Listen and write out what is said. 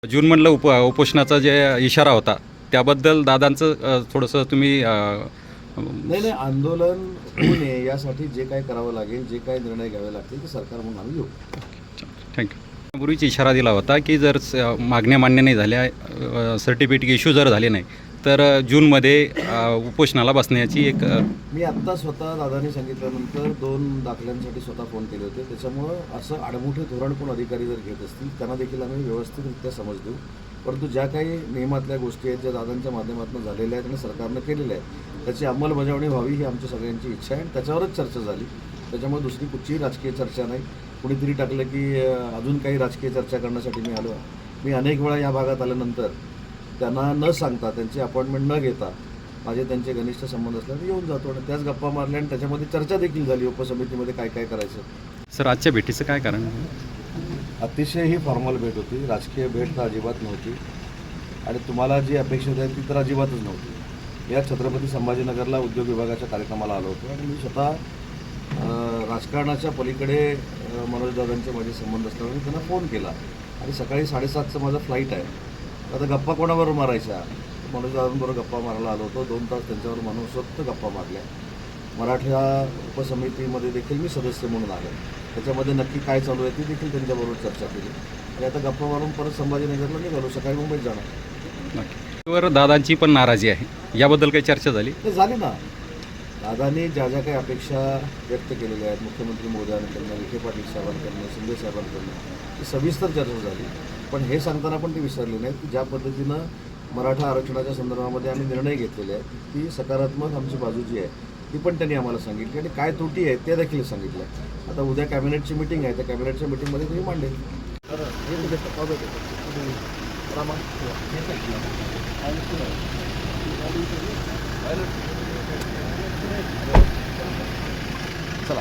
जूनमधलं उपोषणाचा जे इशारा होता त्याबद्दल दादांचं थोडंसं तुम्ही नाही आंदोलन होऊ नये यासाठी जे काय करावं लागेल, जे काय निर्णय घ्यावे लागतील ते सरकार म्हणून आम्ही घेऊ. थँक्यू. पूर्वीच इशारा दिला होता की जर मागण्या मान्य नाही झाल्या, सर्टिफिकेट इश्यू जर झाले नाही तर जूनमध्ये उपोषणाला बसण्याची एक मी आत्ता स्वतः दादांनी सांगितल्यानंतर 2 दाखल्यांसाठी स्वतः फोन केले होते. त्याच्यामुळं असं आडमुठे धोरण कोण अधिकारी जर घेत असतील त्यांना देखील आम्ही व्यवस्थितरित्या समज देऊ. परंतु ज्या काही नियमातल्या गोष्टी आहेत, ज्या दादांच्या माध्यमातून झालेल्या आहेत आणि सरकारनं केलेल्या आहेत, त्याची अंमलबजावणी व्हावी ही आमची सगळ्यांची इच्छा आहे आणि त्याच्यावरच चर्चा झाली. त्याच्यामुळे दुसरी कुठचीही राजकीय चर्चा नाही. कुणीतरी टाकलं की अजून काही राजकीय चर्चा करण्यासाठी मी आलो. मी अनेक वेळा या भागात आल्यानंतर त्यांना न सांगता, त्यांची अपॉइंटमेंट न घेता, माझे त्यांचे घनिष्ठ संबंध असल्याने येऊन जातो आणि त्याच गप्पा मारल्या आणि त्याच्यामध्ये चर्चा देखील झाली उपसमितीमध्ये काय काय करायचं. सर, आजच्या भेटीचं काय कारण? अतिशय ही फॉर्मल भेट होती. राजकीय भेट तर अजिबात नव्हती आणि तुम्हाला जी अपेक्षित आहे ती तर अजिबातच नव्हती. या छत्रपती संभाजीनगरला उद्योग विभागाच्या कार्यक्रमाला आलो होतो आणि मी स्वतः राजकारणाच्या पलीकडे मनोजदादांचे माझे संबंध असल्यामुळे मी त्यांना फोन केला आणि सकाळी 7:30चं माझं फ्लाईट आहे. आता गप्पा कोणाबरोबर मारायच्या? मनोजदादांबरोबर गप्पा मारायला आलो होतो. 2 तास त्यांच्यावर मनसोक्त गप्पा मारल्या. मराठा उपसमितीमध्ये देखील मी सदस्य म्हणून आलो. त्याच्यामध्ये नक्की काय चालू आहे ती देखील त्यांच्याबरोबर चर्चा केली आणि आता गप्पा मारून परत संभाजीनगरला निघालो. सकाळी मुंबईत जाणार. वर दादांची पण नाराजी आहे, याबद्दल काही चर्चा झाली? ते झाली ना. दादांनी ज्या ज्या काही अपेक्षा व्यक्त केलेल्या आहेत मुख्यमंत्री महोदयांकडनं, विखे पाटील साहेबांकडनं, शिंदे साहेबांकडनं, ती सविस्तर चर्चा झाली. पण हे सांगताना पण ते विसरले नाहीत की ज्या पद्धतीनं मराठा आरक्षणाच्या संदर्भामध्ये आम्ही निर्णय घेतलेले आहेत ती सकारात्मक आमची बाजू जी आहे ती पण त्यांनी आम्हाला सांगितली आणि काय त्रुटी आहेत त्या देखील सांगितल्या. आता उद्या कॅबिनेटची मिटिंग आहे, त्या कॅबिनेटच्या मिटिंगमध्ये तुम्ही मांडेल. चला.